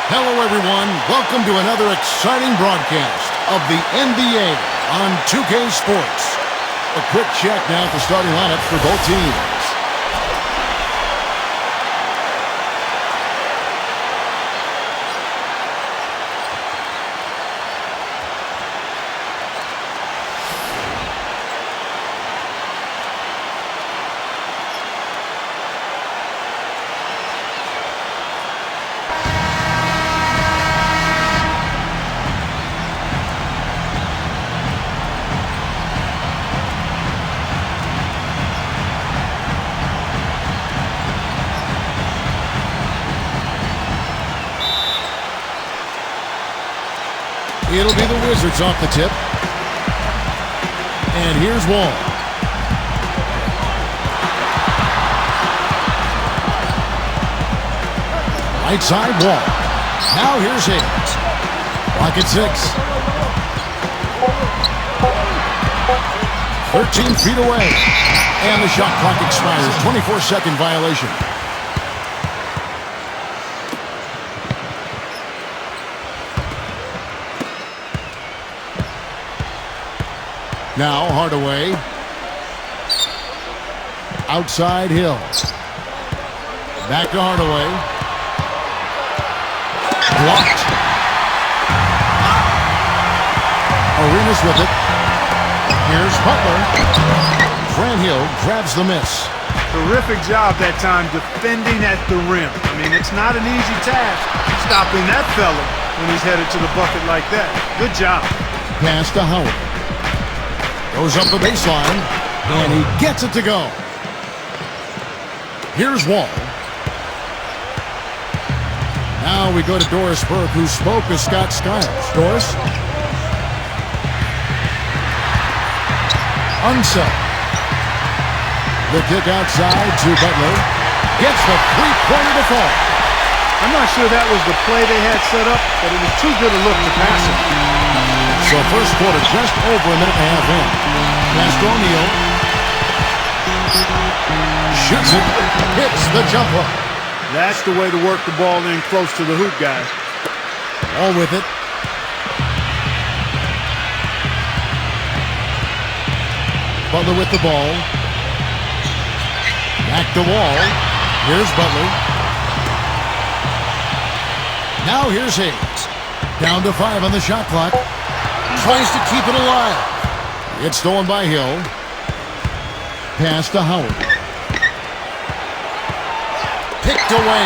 Hello, everyone. Welcome to another exciting broadcast of the NBA on 2K Sports. A quick check now at the starting lineups for both teams. It'll be the Wizards off the tip. And here's Wall. Right side Wall. Now here's Hayes. Clock at 6. 13 feet away. And the shot clock expires. 24-second violation. Now Hardaway. Outside Hill. Back to Hardaway. Blocked. Arenas with it. Here's Butler. Grant Hill grabs the miss. Terrific job that time defending at the rim. I mean, it's not an easy task stopping that fella when he's headed to the bucket like that. Good job. Pass to Howard. Goes up the baseline, and he gets it to go. Here's Wall. Now we go to Doris Burke, who spoke with Scott Skiles. Doris. Unset. The kick outside to Butler. Gets the three-pointer to fall. I'm not sure that was the play they had set up, but it was too good a look to pass it. So first quarter just over a minute and a half in. Pass to O'Neal. Shoots it. Hits the jumper. That's the way to work the ball in close to the hoop, guys. All with it. Butler with the ball. Back to Wall. Here's Butler. Now here's Hayes. Down to 5 on the shot clock. Tries to keep it alive. It's stolen by Hill. Pass to Howard. Picked away.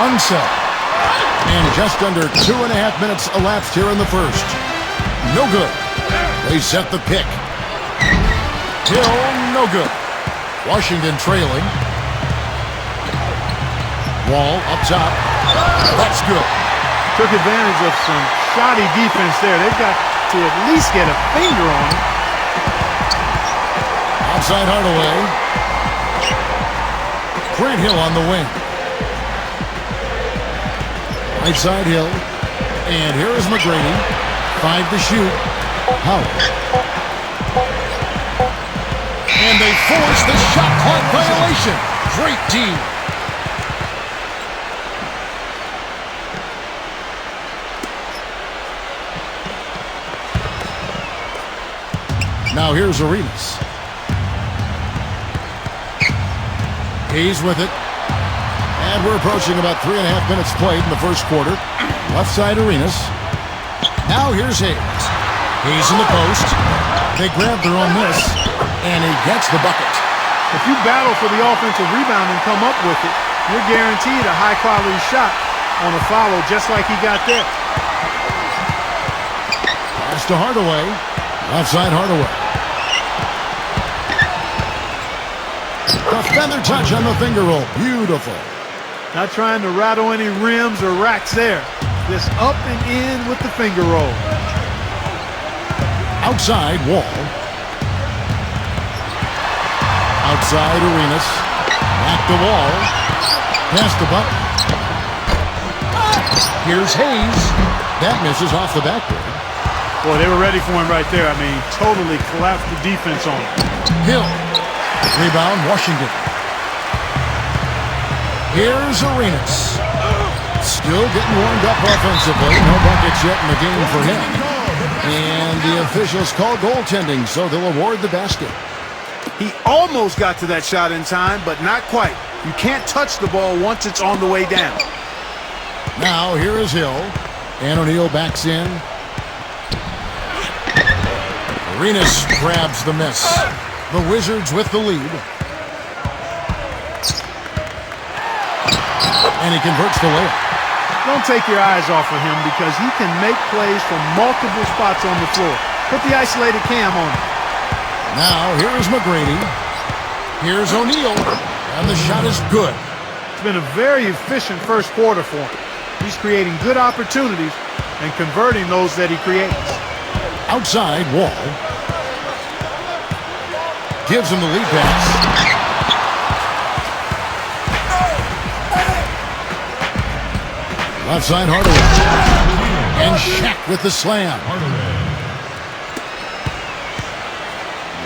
Unset. And just under 2.5 minutes elapsed here in the first. No good. They set the pick. Hill, no good. Washington trailing. Wall up top. That's good. Took advantage of some shoddy defense there. They've got to at least get a finger on it. Outside Hardaway. Grant Hill on the wing. Right side Hill. And here is McGrady. 5 to shoot. Howard. And they force the shot clock violation. Great team. Now here's Arenas. Hayes with it. And we're approaching about 3.5 minutes played in the first quarter. Left side Arenas. Now here's Hayes. Hayes in the post. They grab their own miss. And he gets the bucket. If you battle for the offensive rebound and come up with it, you're guaranteed a high-quality shot on a follow just like he got there. Pass to Hardaway. Left side Hardaway. The feather touch on the finger roll. Beautiful. Not trying to rattle any rims or racks there. Just up and in with the finger roll. Outside Wall. Outside Arenas. Back to Wall. Pass to Butler. Here's Hayes. That misses off the backboard. Boy, they were ready for him right there. I mean, totally collapsed the defense on him. Hill. Rebound, Washington. Here's Arenas. Still getting warmed up offensively. No buckets yet in the game for him. And the officials call goaltending, so they'll award the basket. He almost got to that shot in time, but not quite. You can't touch the ball once it's on the way down. Now, here is Hill. And O'Neal backs in. Arenas grabs the miss. The Wizards with the lead. And he converts the layup. Don't take your eyes off of him because he can make plays from multiple spots on the floor. Put the isolated cam on him. Now, here is McGrady. Here's O'Neal. And the shot is good. It's been a very efficient first quarter for him. He's creating good opportunities and converting those that he creates. Outside, Wall. Gives him the lead pass. Left side, Hardaway. And Shaq with the slam.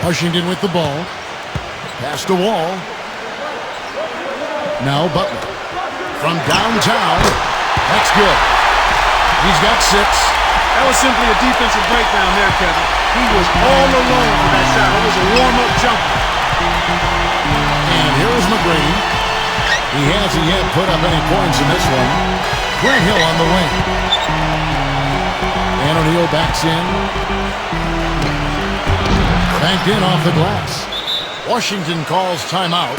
Washington with the ball. Pass to Wall. Now Butler. From downtown. That's good. He's got 6. That was simply a defensive breakdown there, Kevin. He was all alone for that shot. It was a warm-up jumper. And here's McGrady. He hasn't yet put up any points in this one. Grant Hill on the wing. And O'Neal backs in. Banked in off the glass. Washington calls timeout.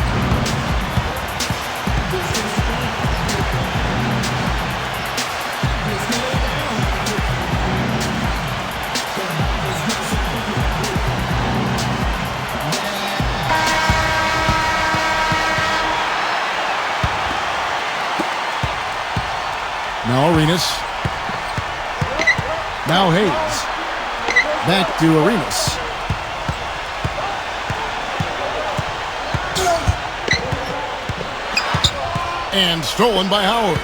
Now Arenas. Now Hayes. Back to Arenas. And stolen by Howard.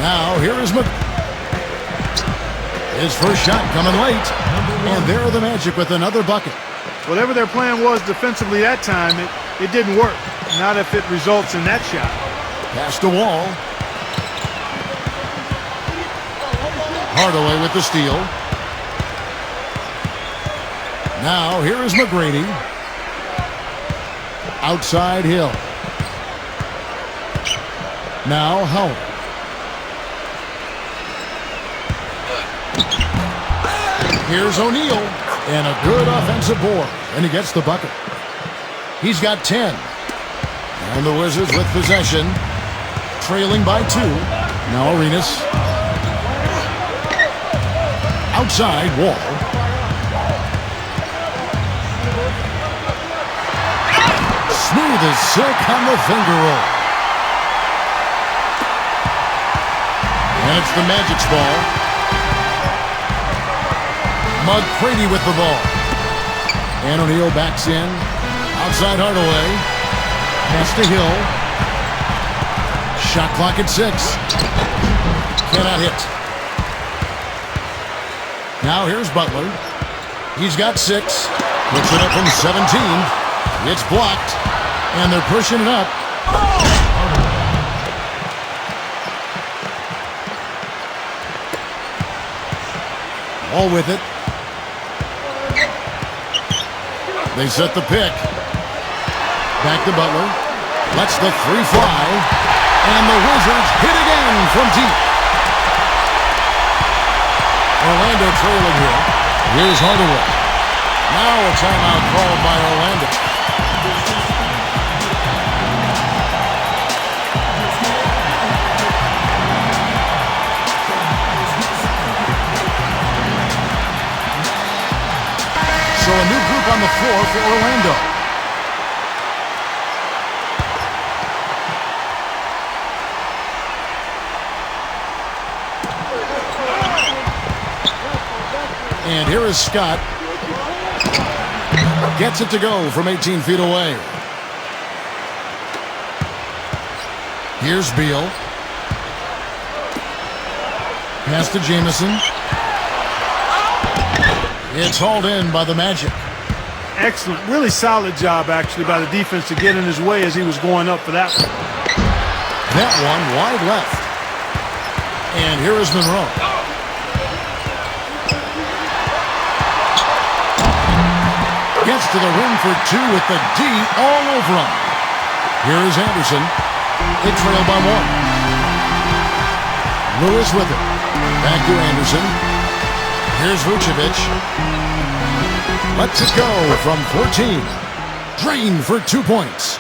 Now here is his first shot coming late. And there are the Magic with another bucket. Whatever their plan was defensively that time, it didn't work. Not if it results in that shot. Pass to Wall. Hardaway with the steal. Now here is McGrady. Outside Hill. Now Howard. Here's O'Neal. And a good offensive board. And he gets the bucket. He's got 10. And the Wizards with possession. Trailing by 2. Now Arenas. Outside Wall. Smooth as silk on the finger roll. And it's the Magic's ball. McGrady with the ball. And O'Neal backs in. Outside Hardaway. Pass to Hill. Shot clock at 6. Cannot hit. Now here's Butler. He's got 6. Puts it up from 17. It's blocked. And they're pushing it up. All with it. They set the pick. Back to Butler. Lets the 3 fly. And the Wizards hit again from deep. Orlando trailing here. Here's Hardaway. Now a timeout called by Orlando. So a new group on the floor for Orlando. And here is Scott. Gets it to go from 18 feet away. Here's Beal. Pass to Jamison. It's hauled in by the Magic. Excellent. Really solid job, actually, by the defense to get in his way as he was going up for that one. that one wide left. And here is Monroe. Gets to the rim for two with the D all over him. Here is Anderson. They trail by one. Lewis with it. Back to Anderson. Here's Vucevic. Lets it go from 14. Drained for 2 points.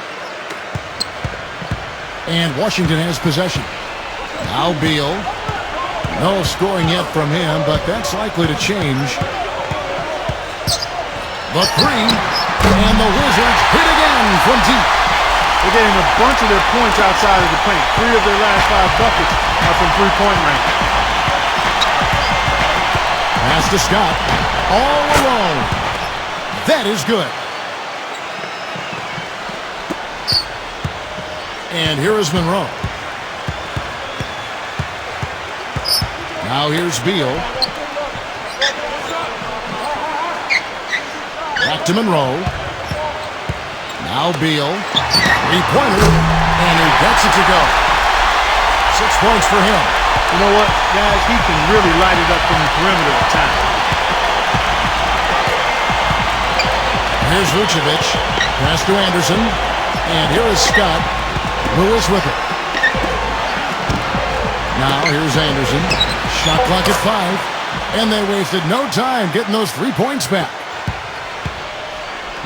And Washington has possession. Now Beal. No scoring yet from him, but that's likely to change. The three, and the Wizards hit again from deep. They're getting a bunch of their points outside of the paint. 3 of their last 5 buckets are from three-point range. Pass to Scott. All alone. That is good. And here is Monroe. Now here's Beal. Back to Monroe. Now Beal. Three-pointer. And he gets it to go. 6 points for him. You know what, guys? He can really light it up from the perimeter at times. Here's Vucevic. Pass to Anderson. And here is Scott. Lewis with it. Now here's Anderson. Shot clock at 5. And they wasted no time getting those 3 points back.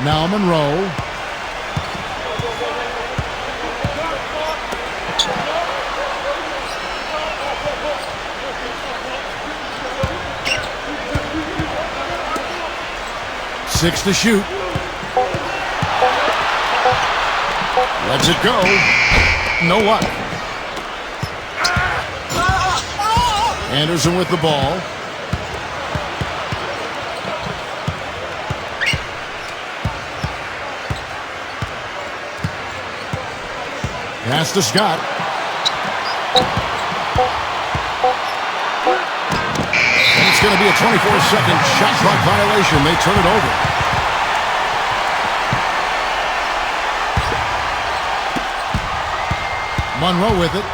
Now Monroe. Six to shoot. Lets it go. No luck. Anderson with the ball. Pass to Scott. And it's going to be a 24-second shot clock violation. They turn it over. Monroe with it.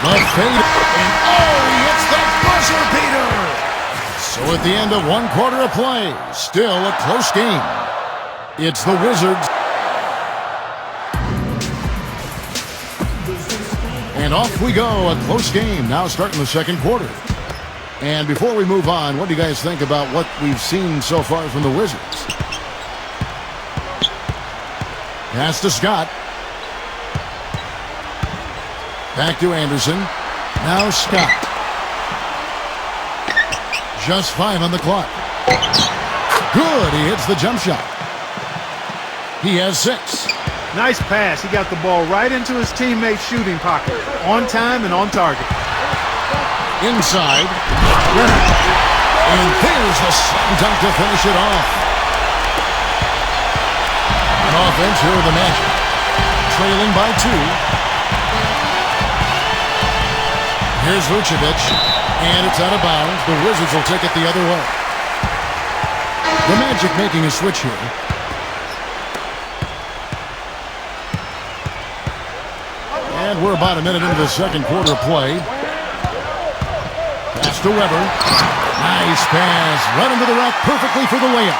The fade. And he hits the buzzer beater. So at the end of 1 quarter of play, still a close game. It's the Wizards. And off we go, a close game now starting the second quarter. And before we move on, what do you guys think about what we've seen so far from the Wizards? Pass to Scott. Back to Anderson. Now Scott. Just 5 on the clock. Good, he hits the jump shot. He has 6. Nice pass. He got the ball right into his teammate's shooting pocket. On time and on target. Inside. And there's the slam dunk to finish it off. On offense, here are the Magic. Trailing by 2. Here's Vucevic. And it's out of bounds. The Wizards will take it the other way. The Magic making a switch here. And we're about a minute into the second quarter of play. Pass to Weber. Nice pass. Right into the rack perfectly for the layup.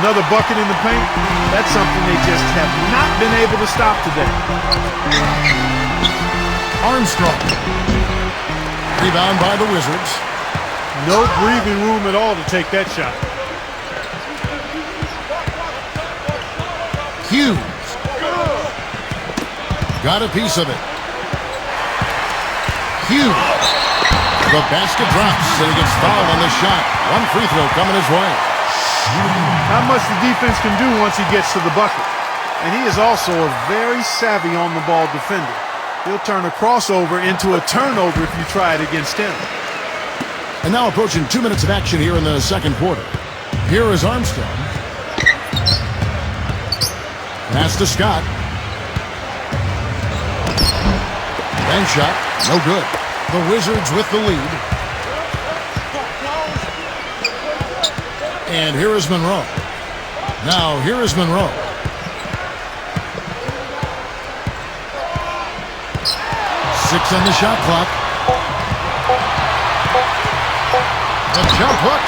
Another bucket in the paint. That's something they just have not been able to stop today. Armstrong. Rebound by the Wizards. No breathing room at all to take that shot. Hughes. Got a piece of it. Hughes. The basket drops, and he gets fouled on the shot. 1 free throw coming his way. Not much the defense can do once he gets to the bucket. And he is also a very savvy on-the-ball defender. He'll turn a crossover into a turnover if you try it against him. And now approaching 2 minutes of action here in the second quarter. Here is Armstrong. Pass to Scott. Bank shot, no good. The Wizards with the lead. And here is Monroe. Now, here is Monroe. 6 on the shot clock. The jump hook.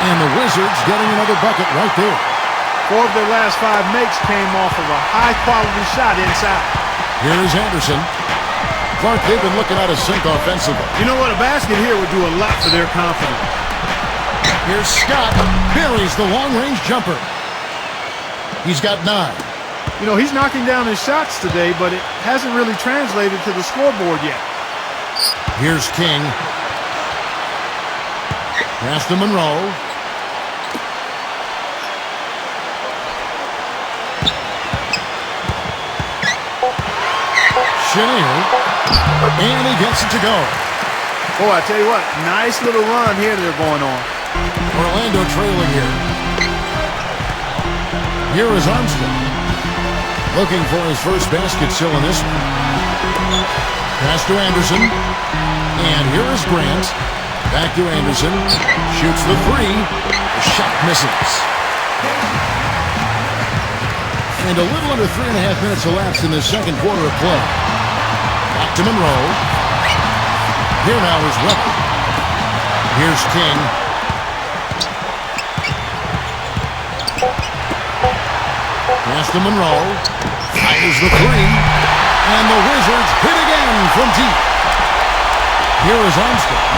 And the Wizards getting another bucket right there. 4 of their last 5 makes came off of a high-quality shot inside. Here's Anderson. Clark, they've been looking out of sync offensively. You know what? A basket here would do a lot for their confidence. Here's Scott. Buries the long-range jumper. He's got 9. You know, he's knocking down his shots today, but it hasn't really translated to the scoreboard yet. Here's King. Pass to Monroe. Chenier. And he gets it to go. Boy, I tell you what, nice little run here they're going on. Orlando trailing here. Here is Armstrong. Looking for his first basket still in this one. Pass to Anderson. And here is Grant. Back to Anderson. Shoots the 3. The shot misses. And a little under 3.5 minutes elapsed in the second quarter of play. Back to Monroe. Here now is Weber. Here's King. Pass to Monroe. Fires the 3. And the Wizards hit again from deep. Here is Armstrong.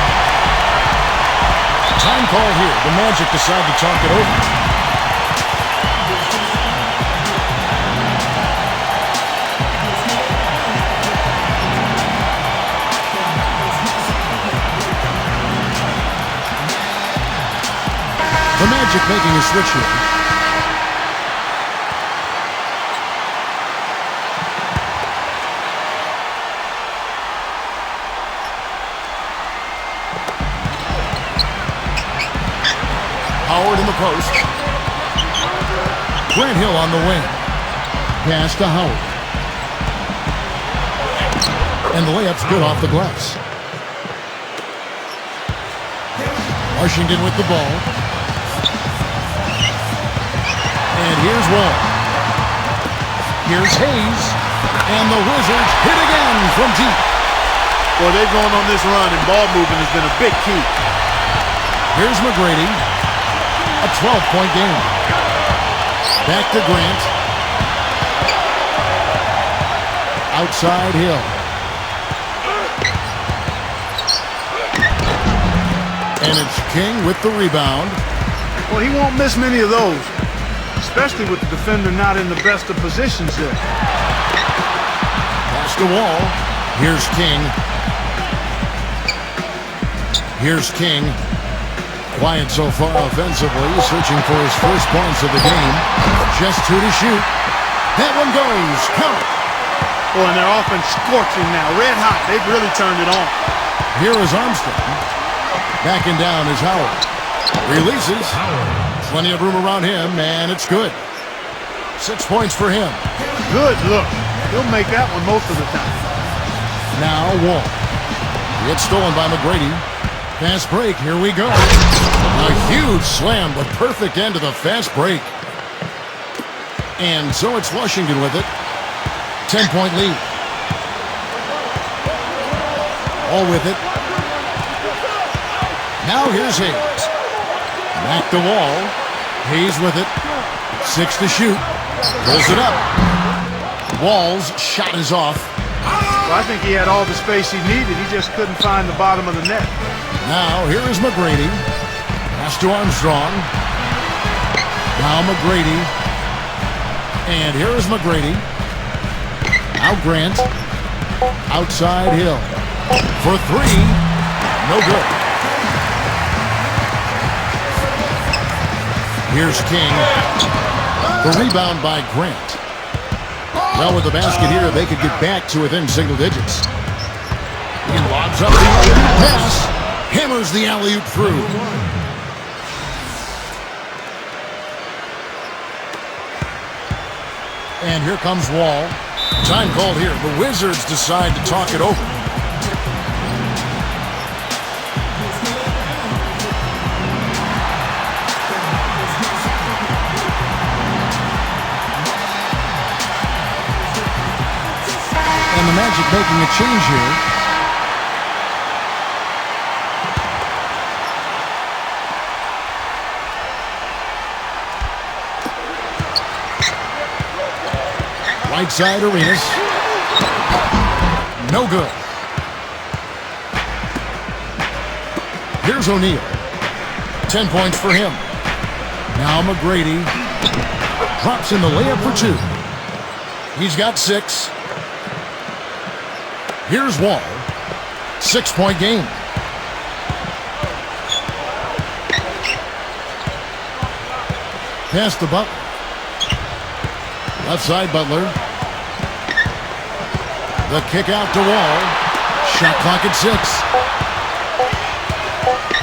Time call here. The Magic decide to talk it over. The Magic making a switch here. Howard in the post. Grant Hill on the wing. Pass to Howard. And the layup's good off the glass. Washington with the ball. And here's Wall. Here's Hayes. And the Wizards hit again from deep. Boy, they've gone on this run, and ball movement has been a big key. Here's McGrady. A 12-point game. Back to Grant. Outside Hill. And it's King with the rebound. Well, he won't miss many of those, especially with the defender not in the best of positions there. Pass to Wall. Here's King. Here's King. Quiet so far offensively, searching for his first points of the game. Just 2 to shoot. That one goes. Count it. Boy, and their offense scorching now. Red hot. They've really turned it on. Here is Armstrong. Backing down is Howard. Releases. Plenty of room around him, and it's good. 6 points for him. Good look. He'll make that one most of the time. Now Wall. It's stolen by McGrady. Fast break, here we go. A huge slam, the perfect end of the fast break. And so it's Washington with it. 10-point lead. All with it. Now here's Hayes. Back to Wall. Hayes with it. 6 to shoot. Pulls it up. Wall's shot is off. Well, I think he had all the space he needed. He just couldn't find the bottom of the net. Now, here is McGrady. Pass to Armstrong. Now McGrady. And here is McGrady. Now Grant. Outside Hill. For 3. No good. Here's King. The rebound by Grant. Well, with the basket here, they could get back to within single digits. He lobs up the alley-oop pass. Hammers the alley-oop through. And here comes Wall. Time called here. The Wizards decide to talk it over. And the Magic making a change here. Right side, Arenas. No good. Here's O'Neal. 10 points for him. Now McGrady drops in the layup for 2. He's got 6. Here's Wall. 6-point game. Pass to Butler. Left side, Butler. The kick out to Wall. Shot clock at 6.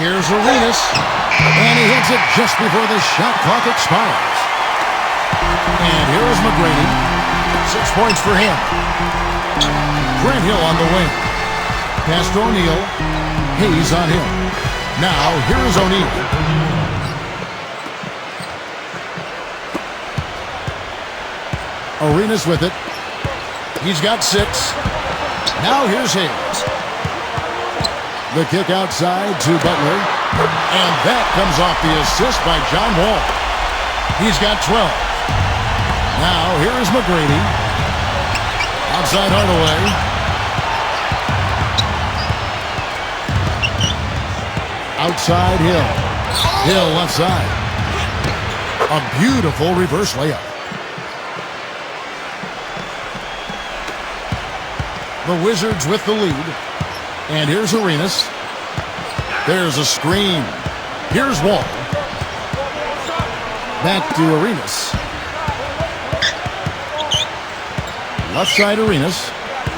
Here's Arenas. And he hits it just before the shot clock expires. And here is McGrady. 6 points for him. Grant Hill on the wing. Pass to O'Neal. Hayes on him. Now, here is O'Neal. Arenas with it. He's got 6. Now here's Hayes. The kick outside to Butler. And that comes off the assist by John Wall. He's got 12. Now here is McGrady. Outside Hardaway. Outside Hill. Hill left side. A beautiful reverse layup. The Wizards with the lead. And here's Arenas. There's a screen. Here's Wall. Back to Arenas. Left side Arenas.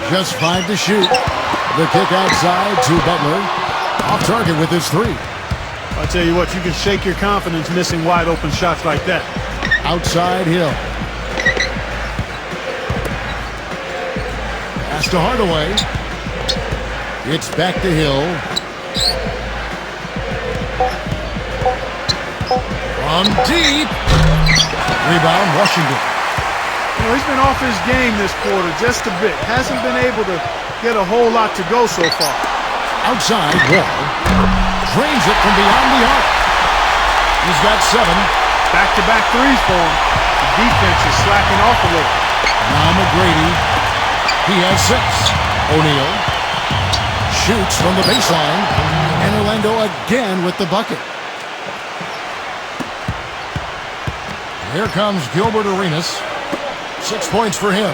Just 5 to shoot. The kick outside to Butler. Off target with his 3. I'll tell you what, you can shake your confidence missing wide open shots like that. Outside Hill. Pass to Hardaway. It's back to Hill. From deep. Rebound, Washington. You know, he's been off his game this quarter just a bit. Hasn't been able to get a whole lot to go so far. Outside, Wall. Drains it from beyond the arc. He's got 7. Back-to-back threes for him. The defense is slacking off a little. Now McGrady. He has 6. O'Neal shoots from the baseline. And Orlando again with the bucket. Here comes Gilbert Arenas. 6 points for him.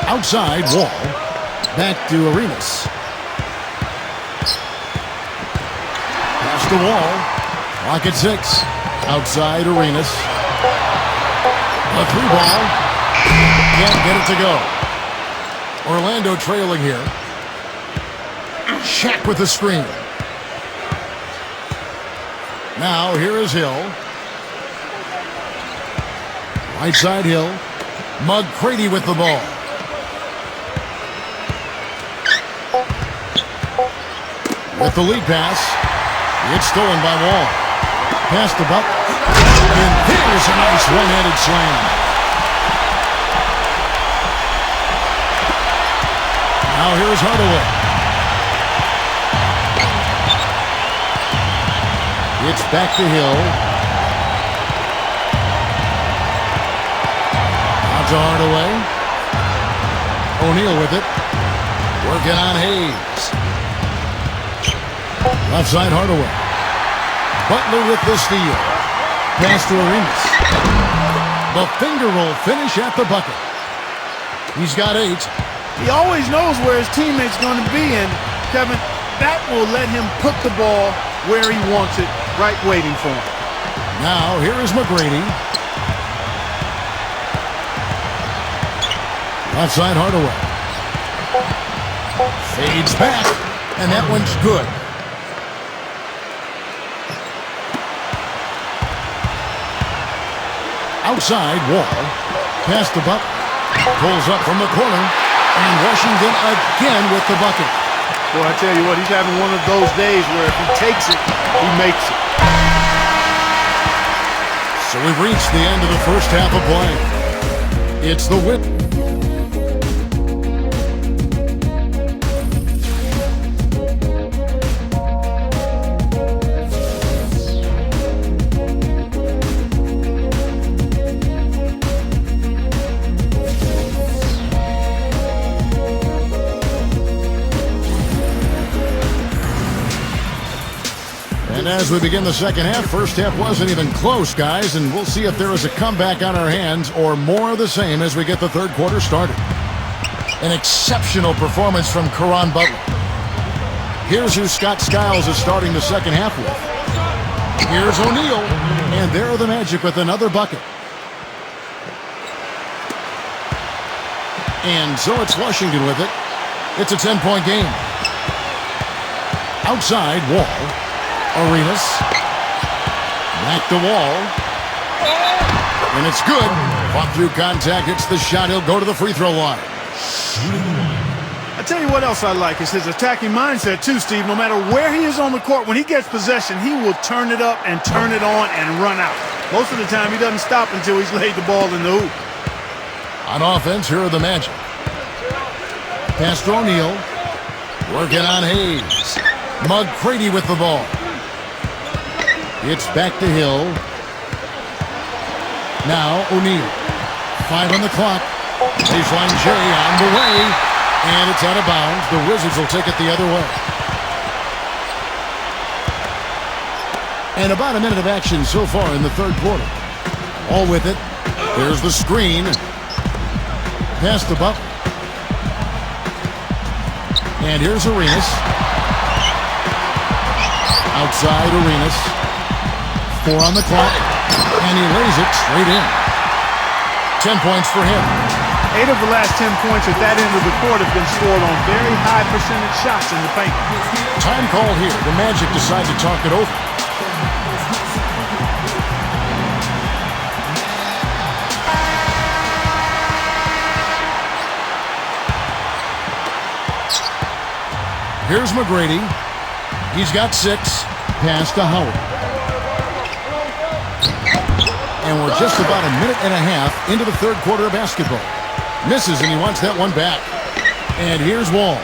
Outside, Wall. Back to Arenas. Pass to Wall. Clock at 6. Outside, Arenas. A 3 ball. Can't get it to go. Orlando trailing here. Shaq with the screen. Now, here is Hill. Right side Hill. McGrady with the ball. With the lead pass. It's stolen by Wall. Pass to Butler. And there's a nice one-handed slam. Now here's Hardaway. It's back to Hill. Out to Hardaway. O'Neal with it. Working on Hayes. Left side Hardaway. Butler with the steal. Pass to Arenas. The finger roll finish at the bucket. He's got 8. He always knows where his teammate's going to be, and Kevin, that will let him put the ball where he wants it, right waiting for him. Now, here is McGrady. Left side Hardaway. Fades back, and that one's good. Outside, Wall. Pass to Butler. Pulls up from the corner. And Washington again with the bucket. Well, I tell you what, he's having one of those days where if he takes it, he makes it. So we've reached the end of the first half of play. It's the win. And as we begin the second half, first half wasn't even close, guys, and we'll see if there is a comeback on our hands or more of the same as we get the third quarter started. An exceptional performance from Caron Butler. Here's who Scott Skiles is starting the second half with. Here's O'Neal, and there are the Magic with another bucket. And so it's Washington with it. It's a 10-point game. Outside, Wall. Arenas. Back to Wall. And it's good. Fought through contact. Hits the shot. He'll go to the free throw line. I tell you what else I like is his attacking mindset too, Steve. No matter where he is on the court, when he gets possession, he will turn it up and turn it on and run out. Most of the time, he doesn't stop until he's laid the ball in the hoop. On offense, here are the Magic. Pass to O'Neal. Working on Hayes. McGrady with the ball. It's back to Hill. Now O'Neal. 5 on the clock. Baseline J on the way. And it's out of bounds. The Wizards will take it the other way. And about a minute of action so far in the third quarter. All with it. There's the screen. Pass to Butler. And here's Arenas. Outside Arenas. 4 on the clock. And he lays it straight in. 10 points for him. 8 of the last 10 points at that end of the court have been scored on very high percentage shots in the paint. Time called here. The Magic decide to talk it over. Here's McGrady. He's got 6. Pass to Howard. And we're just about a minute and a half into the third quarter of basketball. Misses, and he wants that one back. And here's Wall.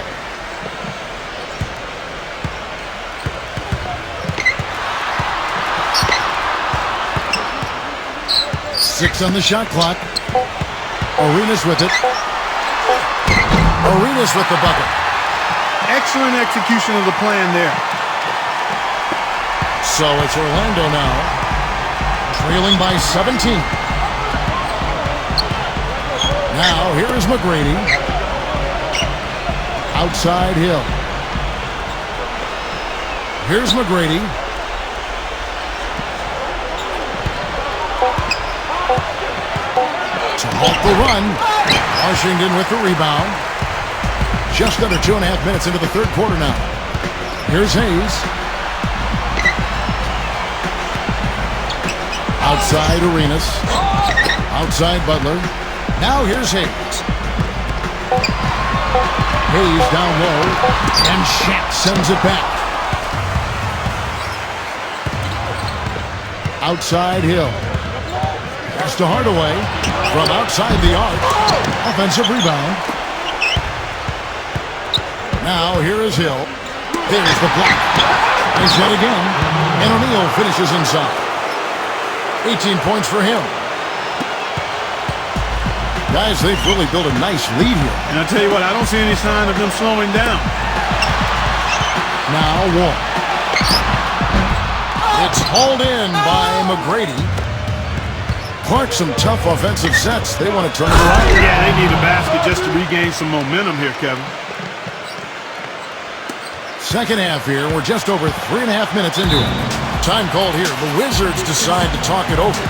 Six on the shot clock. Arenas with it. Arenas with the bucket. Excellent execution of the plan there. So it's Orlando now, trailing by 17. Now, here is McGrady. Outside Hill. Here's McGrady. To halt the run. Washington with the rebound. Just under 2.5 minutes into the third quarter now. Here's Hayes. Outside Arenas. Outside Butler. Now here's Hayes. Hayes down low. And Shat sends it back. Outside Hill. Pass to Hardaway. From outside the arc. Offensive rebound. Now here is Hill. There's the block. Nice shot again. And O'Neal finishes inside. 18 points for him. Guys, they've really built a nice lead here. And I tell you what, I don't see any sign of them slowing down. Now Wall. It's hauled in by McGrady. Clark, some tough offensive sets. They want to turn it around. Yeah, they need a basket just to regain some momentum here, Kevin. Second half here. We're just over 3.5 minutes into it. Time called here. The Wizards decide to talk it over.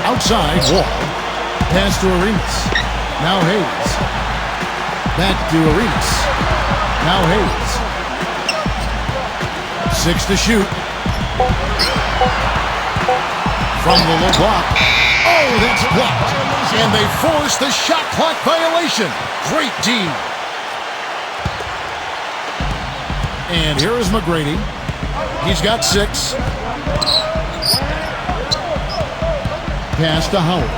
Outside, Wall. Pass to Arenas. Now Hayes. Back to Arenas. Now Hayes. 6 to shoot. From the low block. Oh, that's blocked. And they force the shot clock violation. Great D. And here is McGrady. He's got 6. Pass to Howard.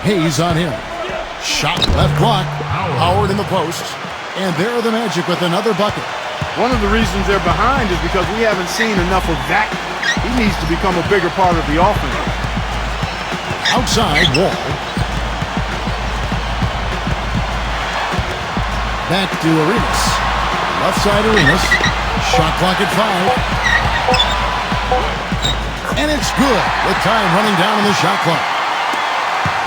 Hayes on him. Shot left block. Howard in the post. And there are the Magic with another bucket. One of the reasons they're behind is because we haven't seen enough of that. He needs to become a bigger part of the offense. Outside, Wall. Back to Arenas. Left side, Arenas. Shot clock at 5. And it's good with time running down on the shot clock.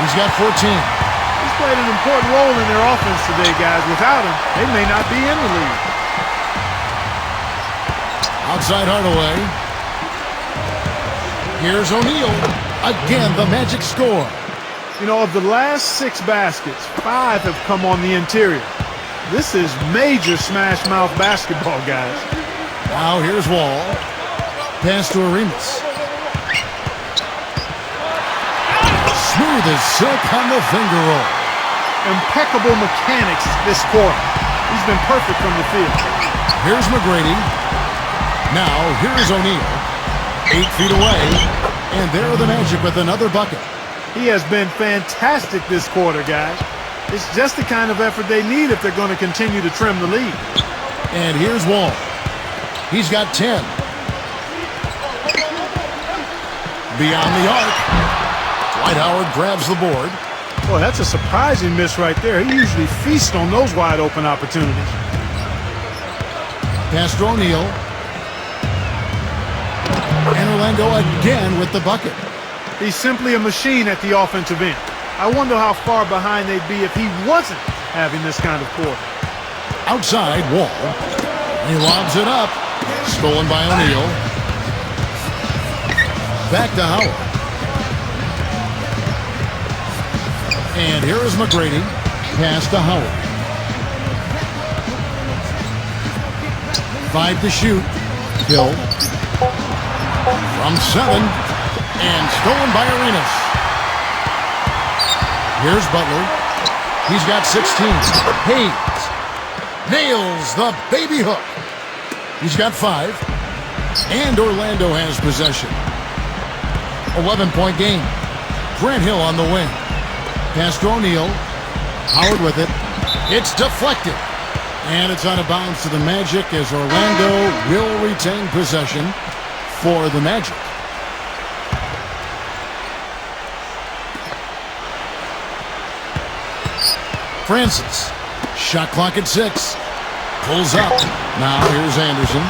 He's got 14. He's played an important role in their offense today, guys. Without him, they may not be in the league. Outside Hardaway. Here's O'Neal. Again, the Magic score. You know, of the last 6 baskets, 5 have come on the interior. This is major smash mouth basketball, guys. Now here's Wall. Pass to Arenas. Smooth as silk on the finger roll. Impeccable mechanics this quarter. He's been perfect from the field. Here's McGrady. Now here is O'Neal. 8 feet away. And there are the Magic with another bucket. He has been fantastic this quarter, guys. It's just the kind of effort they need if they're going to continue to trim the lead. And here's Wall. He's got 10. Beyond the arc. Dwight Howard grabs the board. Boy, that's a surprising miss right there. He usually feasts on those wide open opportunities. Pass to O'Neal. And Orlando again with the bucket. He's simply a machine at the offensive end. I wonder how far behind they'd be if he wasn't having this kind of quarter. Outside, Wall. He lobs it up. Stolen by O'Neal. Back to Howard. And here is McGrady. Pass to Howard. 5 to shoot. Hill. From 7. And stolen by Arenas. Here's Butler. He's got 16. Hayes nails the baby hook. He's got 5. And Orlando has possession. 11-point game. Grant Hill on the wing. Pass to O'Neal. Howard with it. It's deflected. And it's out of bounds to the Magic as Orlando will retain possession for the Magic. Francis. Shot clock at 6. Pulls up. Now here's Anderson.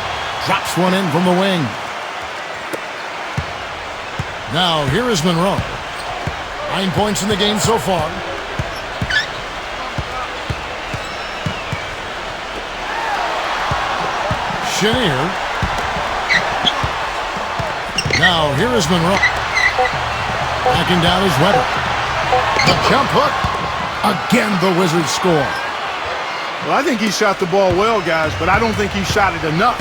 Drops one in from the wing. Now here is Monroe. 9 points in the game so far. Chenier. Now here is Monroe. Backing down is Weber. The jump hook. Again, the Wizards score. Well, I think he shot the ball well, guys, but I don't think he shot it enough.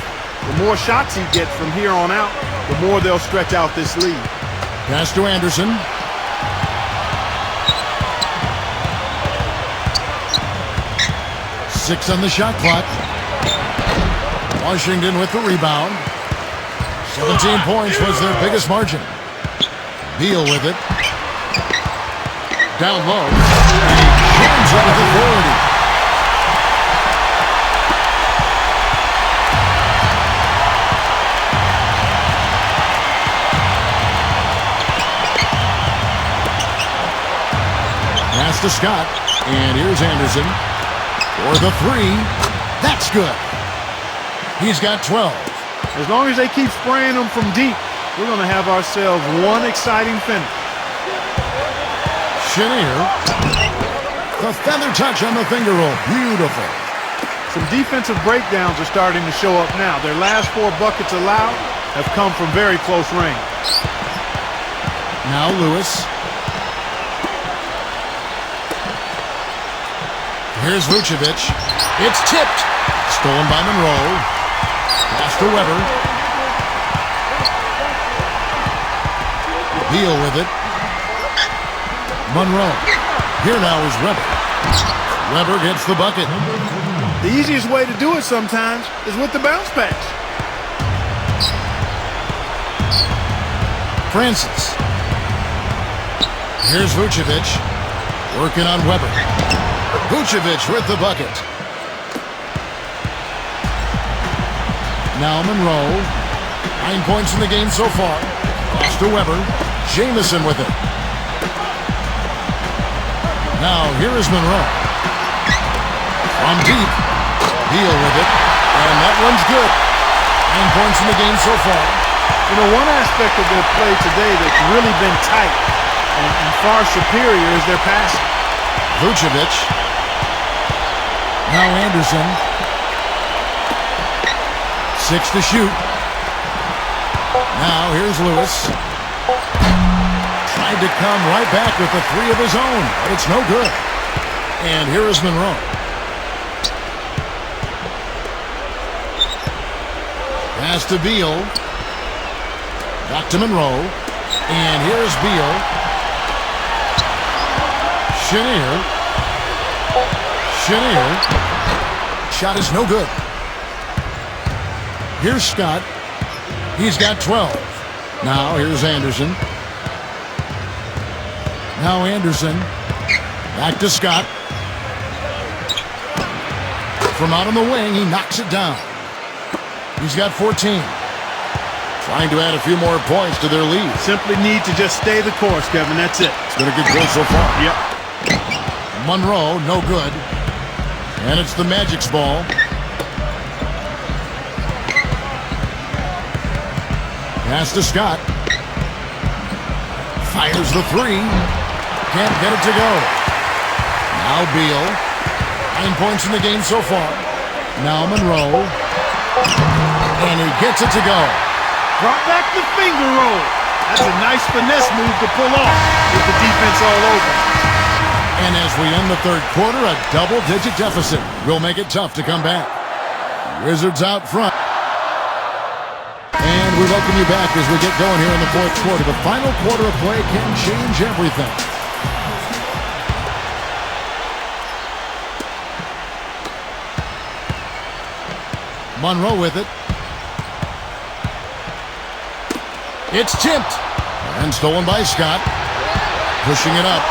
The more shots he gets from here on out, the more they'll stretch out this lead. Pass to Anderson. Six on the shot clock. Washington with the rebound. 17 points was their biggest margin. Beal with it. Down low. And he jams it with authority. Pass to Scott. And here's Anderson. For the 3. That's good. He's got 12. As long as they keep spraying them from deep, we're going to have ourselves one exciting finish. Chenier. The feather touch on the finger roll. Beautiful. Some defensive breakdowns are starting to show up now. Their last 4 buckets allowed have come from very close range. Now Lewis. Here's Vucevic. It's tipped. Stolen by Monroe. Pass to Weber. Beal with it. Monroe. Here now is Weber. Weber gets the bucket. The easiest way to do it sometimes is with the bounce pass. Francis. Here's Vucevic. Working on Weber. Vucevic with the bucket. Now Monroe. 9 points in the game so far. Pass to Weber. Jamison with it. Now here is Monroe. From deep. Beal with it. And that one's good. 9 points in the game so far. You know, one aspect of their play today that's really been tight and far superior is their passing. Vucevic. Now Anderson. 6 to shoot. Now here's Lewis. Tried to come right back with the 3 of his own, but it's no good. And here is Monroe. Pass to Beal. Back to Monroe. And here's Beal. Chenier. Shot is no good. Here's Scott. He's got 12. Now here's Anderson. Now Anderson. Back to Scott. From out on the wing, he knocks it down. He's got 14. Trying to add a few more points to their lead. Simply need to just stay the course, Kevin. That's it. It's been a good goal so far. Yep. Monroe, no good. And it's the Magic's ball. Pass to Scott. Fires the 3. Can't get it to go. Now Beal. 9 points in the game so far. Now Monroe. And he gets it to go. Brought back the finger roll. That's a nice finesse move to pull off with the defense all over. And as we end the third quarter, a double-digit deficit will make it tough to come back. Wizards out front. And we welcome you back as we get going here in the fourth quarter. The final quarter of play can change everything. Monroe with it. It's tipped. And stolen by Scott. Pushing it up.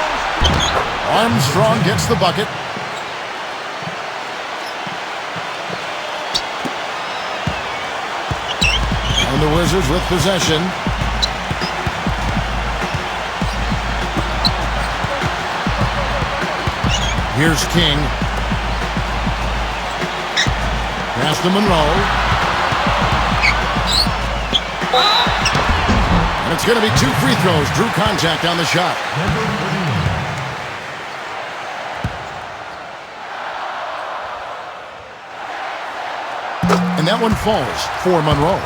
Armstrong gets the bucket. And the Wizards with possession. Here's King. Pass to Monroe. And it's going to be 2 free throws. Drew contact on the shot. And that one falls for Monroe.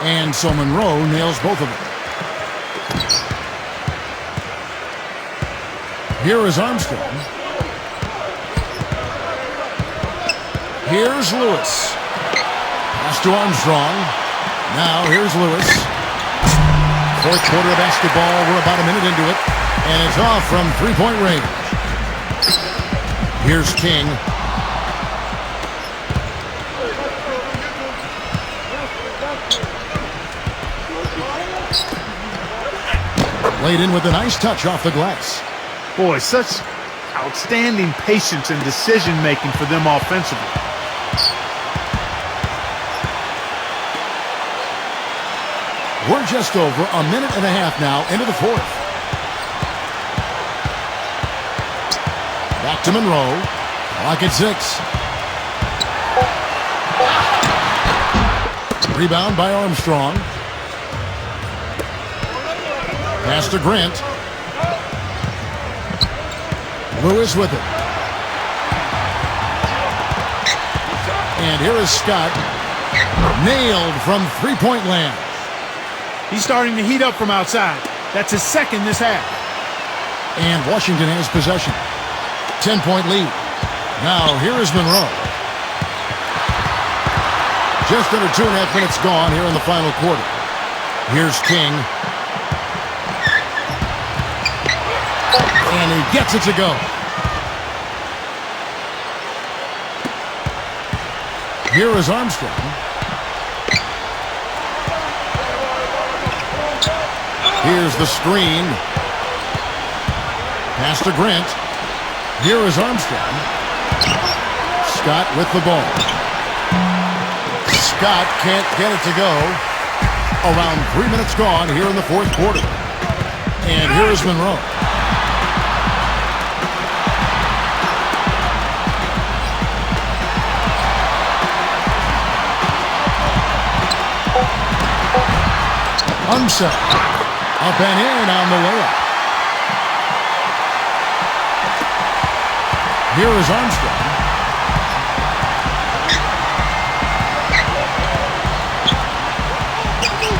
And so Monroe nails both of them. Here is Armstrong. Here's Lewis. Pass to Armstrong. Now here's Lewis. Fourth quarter of basketball. We're about a minute into it. And it's off from three-point range. Here's King. Laid in with a nice touch off the glass. Boy, such outstanding patience and decision-making for them offensively. We're just over a minute and a half now into the fourth. Back to Monroe. Clock at 6. Rebound by Armstrong. Pass to Grant. Lewis with it. And here is Scott. Nailed from three-point land. He's starting to heat up from outside. That's his second this half. And Washington has possession. 10-point lead. Now here is Monroe. Just under 2.5 minutes gone here in the final quarter. Here's King. And he gets it to go. Here is Armstrong. Here's the screen. Pass to Grant. Here is Armstrong. Scott with the ball. Scott can't get it to go. Around 3 minutes gone here in the fourth quarter. And here is Monroe. Unset. Up and in on the layup. Here is Armstrong.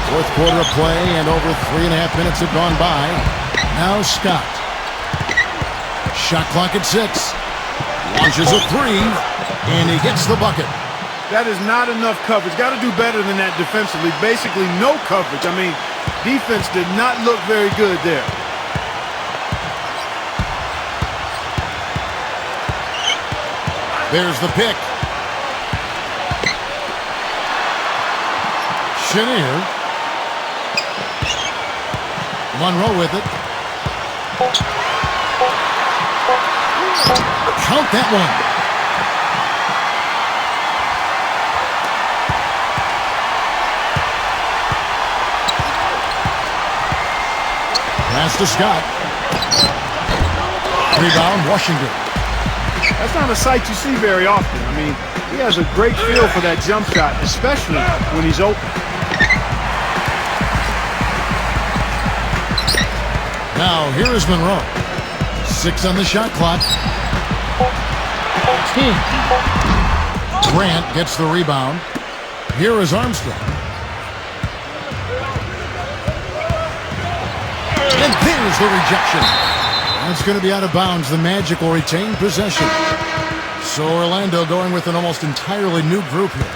Fourth quarter of play, and over 3.5 minutes have gone by. Now Scott. Shot clock at 6. Launches a 3, and he gets the bucket. That is not enough coverage. Got to do better than that defensively. Basically no coverage. I mean, defense did not look very good there. There's the pick. Chenier. Monroe with it. Count that one. Pass to Scott. Rebound, Washington. That's not a sight you see very often. I mean, he has a great feel for that jump shot, especially when he's open. Now, here is Monroe. 6 on the shot clock. 10. Grant gets the rebound. Here is Armstrong. And there's the rejection. That's going to be out of bounds. The Magic will retain possession. So Orlando going with an almost entirely new group here.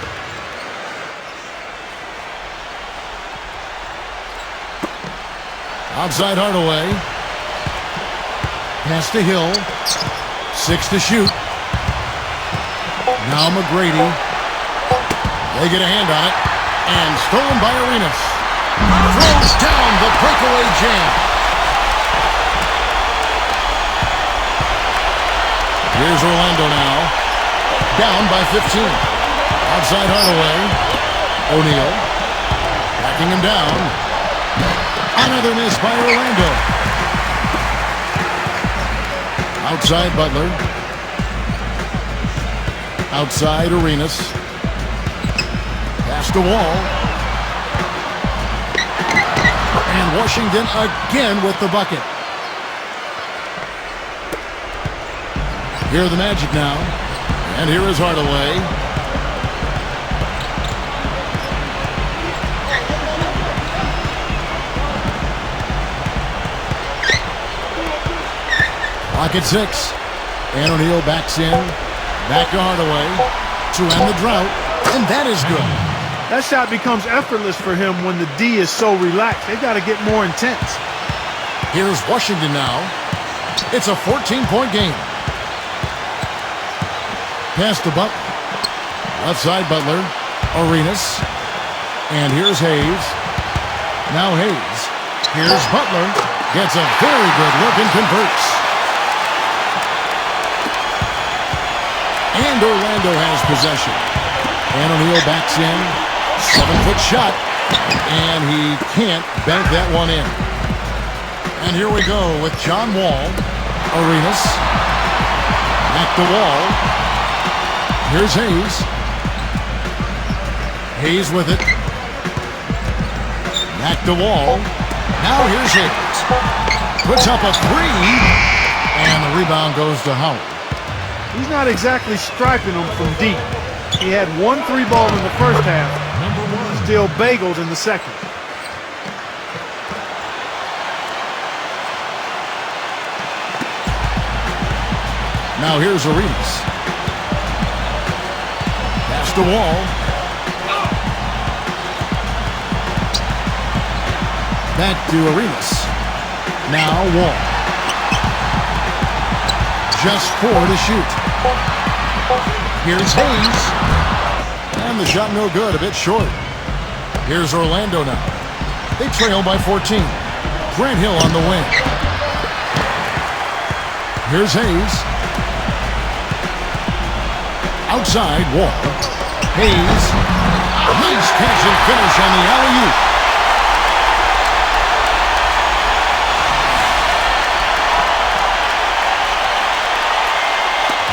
Outside Hardaway. Pass to Hill. 6 to shoot. Now McGrady. They get a hand on it. And stolen by Arenas. Throws down the breakaway jam. Here's Orlando now. Down by 15. Outside Hardaway. O'Neal. Backing him down. Another miss by Orlando. Outside Butler. Outside Arenas. Pass to Wall. And Washington again with the bucket. Here are the Magic now. And here is Hardaway. Clock at 6. And O'Neal backs in. Back to Hardaway to end the drought. And that is good. That shot becomes effortless for him when the D is so relaxed. They've got to get more intense. Here's Washington now. It's a 14-point game. Pass to Butler. Left side Butler. Arenas. And here's Hayes. Now Hayes. Here's Butler. Gets a very good look and converts. And Orlando has possession. And O'Neal backs in. 7-foot shot. And he can't bank that one in. And here we go with John Wall. Arenas. Back to Wall. Here's Hayes. Hayes with it. Back to Wall. Now here's Hayes. Puts up a 3. And the rebound goes to Howard. He's not exactly striping them from deep. He had 1 3-ball in the first half. Still bagels in the second. Now here's Arenas. Pass to Wall. Back to Arenas. Now Wall. Just 4 to shoot. Here's Hayes. And the shot no good, a bit short. Here's Orlando now. They trail by 14. Grant Hill on the wing. Here's Hayes. Outside, Wall. Hayes. Nice catch and finish on the alley-oop.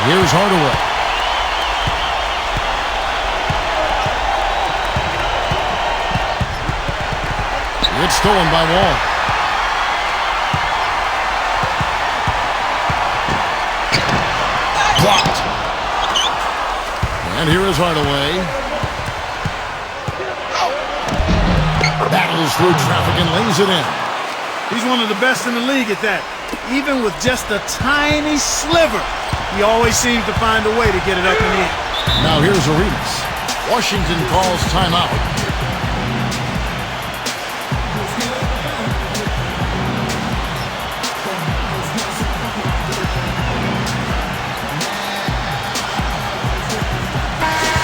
Here's Hardaway. It's stolen by Wall. Blocked. And here is Hardaway. Battles through traffic and lays it in. He's one of the best in the league at that. Even with just a tiny sliver, he always seems to find a way to get it up and in. Now here's Arenas. Washington calls timeout.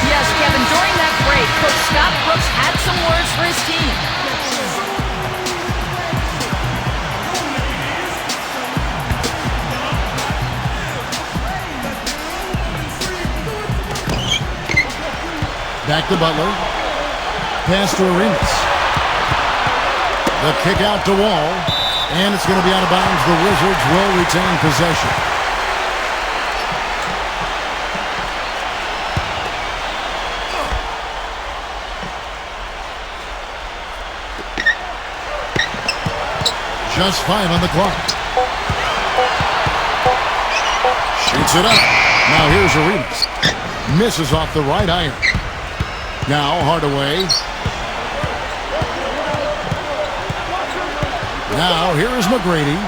Yes, Kevin, during that break, Coach Scott Brooks had some words for his team. Back to Butler. Pass to Arenas. The kick out to Wall. And it's going to be out of bounds. The Wizards will retain possession. Just 5 on the clock. Shoots it up. Now here's Arenas. Misses off the right iron. Now Hardaway. Now here is McGrady.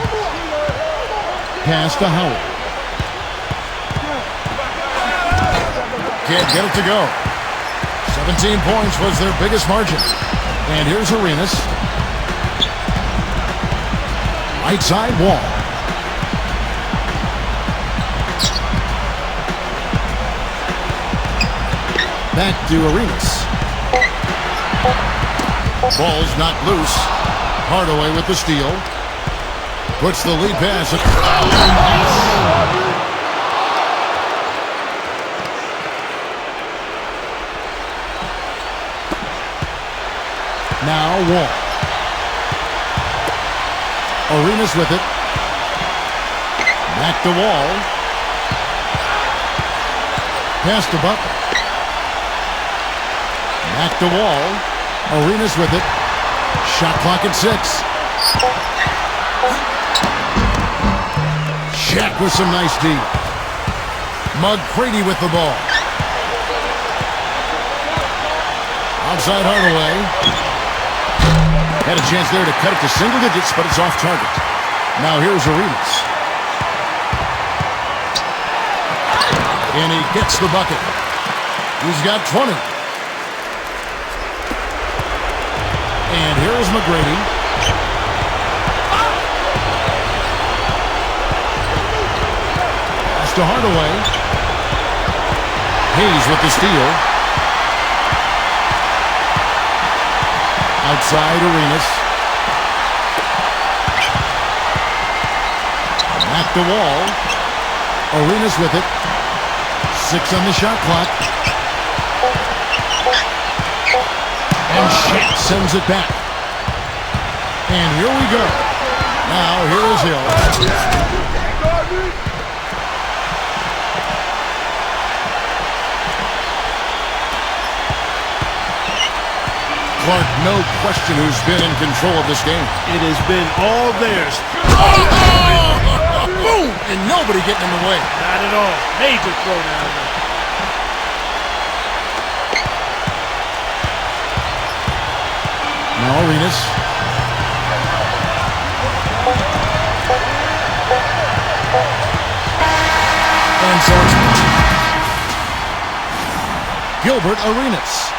Pass to Howard. Can't get it to go. 17 points was their biggest margin. And here's Arenas. Right side, Wall. Back to Arenas. Ball's knocked loose. Hardaway with the steal. Puts the lead pass. Now Wall. Arenas with it. Back to Wall. Pass to Butler. Back to Wall. Arenas with it. Shot clock at 6. Shaq with some nice D. McGrady with the ball. Outside Hardaway. Had a chance there to cut it to single digits, but it's off target. Now here's Arenas. And he gets the bucket. He's got 20. And here's McGrady. Pass to Hardaway. Hayes with the steal. Outside Arenas. Back to Wall. Arenas with it. 6 on the shot clock. And Shaq sends it back. And here we go. Now here is Hill. Clark, no question who's been in control of this game. It has been all theirs. Boom! And nobody getting in the way. Not at all. Major throwdown. Now Arenas. And so it's Gilbert Arenas.